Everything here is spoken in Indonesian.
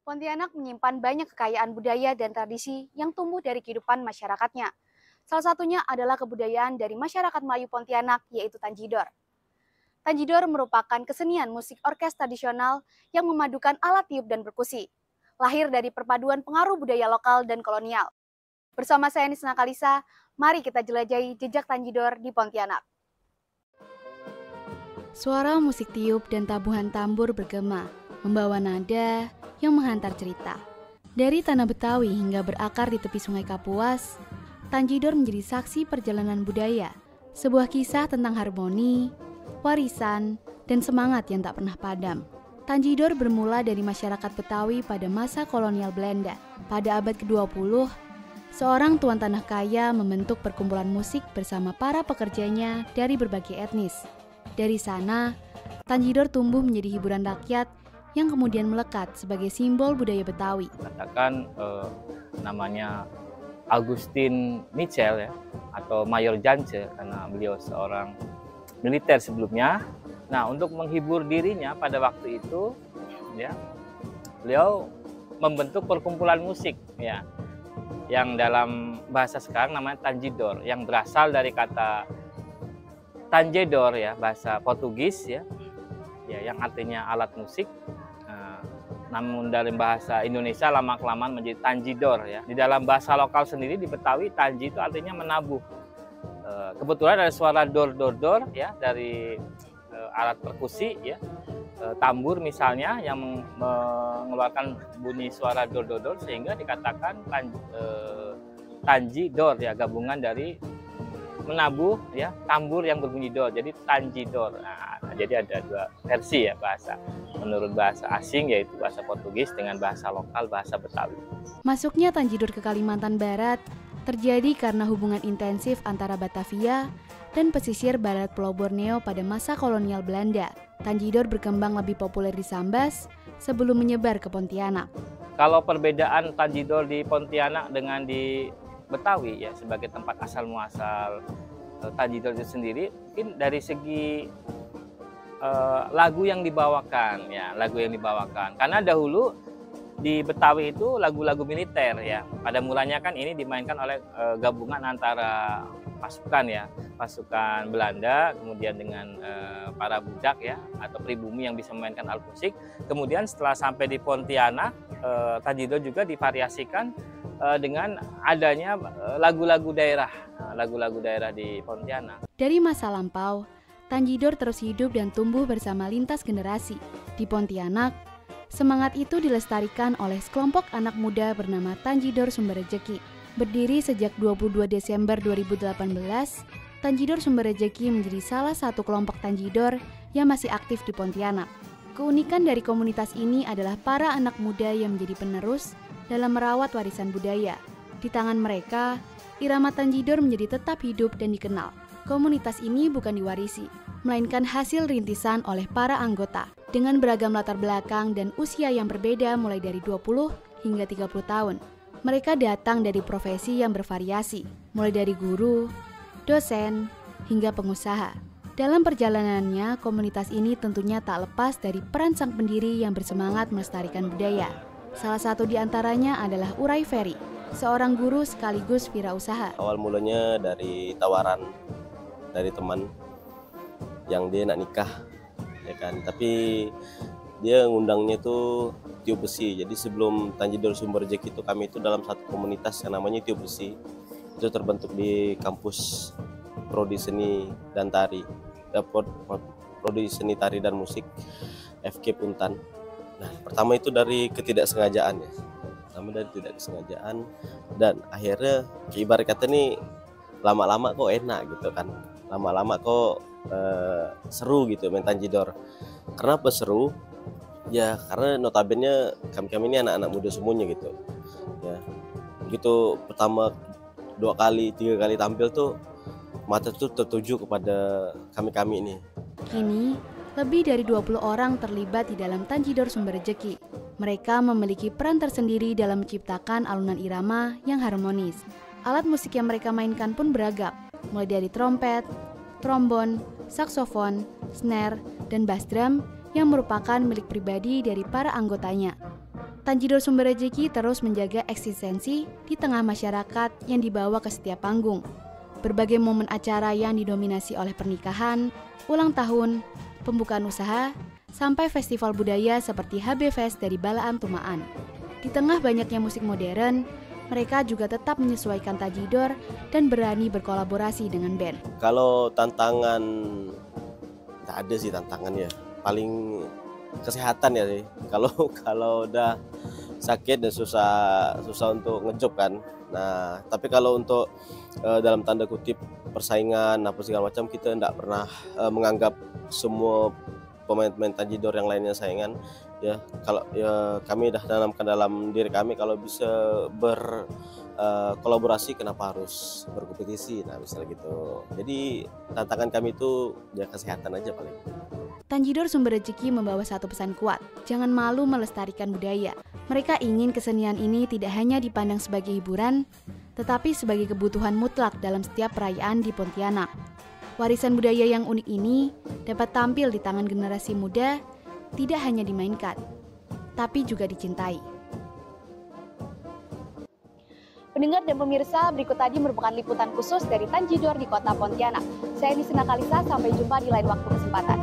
Pontianak menyimpan banyak kekayaan budaya dan tradisi yang tumbuh dari kehidupan masyarakatnya. Salah satunya adalah kebudayaan dari masyarakat Melayu Pontianak, yaitu Tanjidor. Tanjidor merupakan kesenian musik orkes tradisional yang memadukan alat tiup dan perkusi. Lahir dari perpaduan pengaruh budaya lokal dan kolonial. Bersama saya Nisna Kalisa, mari kita jelajahi jejak Tanjidor di Pontianak. Suara musik tiup dan tabuhan tambur bergema, membawa nada yang menghantar cerita. Dari tanah Betawi hingga berakar di tepi Sungai Kapuas, Tanjidor menjadi saksi perjalanan budaya, sebuah kisah tentang harmoni, warisan, dan semangat yang tak pernah padam. Tanjidor bermula dari masyarakat Betawi pada masa kolonial Belanda. Pada abad ke-20, seorang tuan tanah kaya membentuk perkumpulan musik bersama para pekerjanya dari berbagai etnis. Dari sana, Tanjidor tumbuh menjadi hiburan rakyat yang kemudian melekat sebagai simbol budaya Betawi. Katakan namanya Agustin Mitchell ya, atau Mayor Jance karena beliau seorang militer sebelumnya. Nah, untuk menghibur dirinya pada waktu itu, ya, beliau membentuk perkumpulan musik, ya, yang dalam bahasa sekarang namanya Tanjidor, yang berasal dari kata Tanjedor ya, bahasa Portugis ya, yang artinya alat musik. Namun dalam bahasa Indonesia lama-kelamaan menjadi Tanjidor ya. Di dalam bahasa lokal sendiri di Betawi, Tanji itu artinya menabuh. Kebetulan ada suara dor ya dari alat perkusi ya, tambur misalnya yang mengeluarkan bunyi suara dor sehingga dikatakan Tanjidor ya, gabungan dari menabuh ya, tambur yang berbunyi dor, jadi Tanjidor. Nah, jadi ada dua versi ya bahasa menurut bahasa asing, yaitu bahasa Portugis dengan bahasa lokal bahasa Betawi. Masuknya Tanjidor ke Kalimantan Barat terjadi karena hubungan intensif antara Batavia dan pesisir barat Pulau Borneo pada masa kolonial Belanda. Tanjidor berkembang lebih populer di Sambas sebelum menyebar ke Pontianak. Kalau perbedaan Tanjidor di Pontianak dengan di Betawi ya, sebagai tempat asal muasal Tanjidor itu sendiri, mungkin dari segi lagu yang dibawakan ya, karena dahulu di Betawi itu lagu-lagu militer ya. Pada mulanya kan ini dimainkan oleh gabungan antara pasukan Belanda, kemudian dengan para budak ya, atau pribumi yang bisa memainkan alat musik. Kemudian setelah sampai di Pontianak, Tanjidor juga divariasikan dengan adanya lagu-lagu daerah di Pontianak. Dari masa lampau, Tanjidor terus hidup dan tumbuh bersama lintas generasi. Di Pontianak, semangat itu dilestarikan oleh sekelompok anak muda bernama Tanjidor Sumber Rejeki. Berdiri sejak 22 Desember 2018, Tanjidor Sumber Rejeki menjadi salah satu kelompok Tanjidor yang masih aktif di Pontianak. Keunikan dari komunitas ini adalah para anak muda yang menjadi penerus dalam merawat warisan budaya. Di tangan mereka, irama Tanjidor menjadi tetap hidup dan dikenal. Komunitas ini bukan diwarisi, melainkan hasil rintisan oleh para anggota dengan beragam latar belakang dan usia yang berbeda mulai dari 20 hingga 30 tahun. Mereka datang dari profesi yang bervariasi, mulai dari guru, dosen, hingga pengusaha. Dalam perjalanannya, komunitas ini tentunya tak lepas dari peran sang pendiri yang bersemangat melestarikan budaya. Salah satu di antaranya adalah Urai Ferry, seorang guru sekaligus wirausaha. Awal mulanya dari tawaran dari teman yang dia nak nikah, ya kan. Tapi dia ngundangnya tuh tiup besi. Jadi sebelum Tanjidor Sumber Rejeki itu, kami itu dalam satu komunitas yang namanya tiup besi. Itu terbentuk di kampus Prodi Seni dan Tari, Prodi Seni Tari dan Musik FK Puntan. Nah, pertama itu dari ketidaksengajaan ya. Dan akhirnya ibarat kata nih, lama-lama kok enak gitu kan. Lama-lama kok seru gitu main Tanjidor. Kenapa seru? Ya karena notabene kami ini anak-anak muda semuanya gitu. Ya. Begitu pertama 2 kali, 3 kali tampil tuh mata tuh tertuju kepada kami ini. Kini, lebih dari 20 orang terlibat di dalam Tanjidor Sumber Rejeki. Mereka memiliki peran tersendiri dalam menciptakan alunan irama yang harmonis. Alat musik yang mereka mainkan pun beragam, mulai dari trompet, trombon, saksofon, snare, dan bass drum yang merupakan milik pribadi dari para anggotanya. Tanjidor Sumber Rejeki terus menjaga eksistensi di tengah masyarakat yang dibawa ke setiap panggung. Berbagai momen acara yang didominasi oleh pernikahan, ulang tahun, pembukaan usaha, sampai festival budaya seperti HB Fest dari Balaan Tumaan. Di tengah banyaknya musik modern, mereka juga tetap menyesuaikan Tanjidor dan berani berkolaborasi dengan band. Kalau tantangan, tak ada sih tantangannya. Paling kesehatan ya sih. Kalau udah sakit dan susah untuk ngejob kan. Nah, tapi kalau untuk dalam tanda kutip persaingan apa segala macam, kita tidak pernah menganggap semua pemain-pemain Tanjidor yang lainnya saingan. Ya, kalau ya kami dah tanamkan dalam diri kami kalau bisa berkolaborasi kenapa harus berkompetisi. Nah, misalnya gitu. Jadi tantangan kami itu ya kesehatan aja paling. Tanjidor Sumber Rejeki membawa satu pesan kuat, jangan malu melestarikan budaya. Mereka ingin kesenian ini tidak hanya dipandang sebagai hiburan, tetapi sebagai kebutuhan mutlak dalam setiap perayaan di Pontianak. Warisan budaya yang unik ini dapat tampil di tangan generasi muda, tidak hanya dimainkan, tapi juga dicintai. Pendengar dan pemirsa, berikut tadi merupakan liputan khusus dari Tanjidor di Kota Pontianak. Saya Nisina Kalisa, sampai jumpa di lain waktu kesempatan.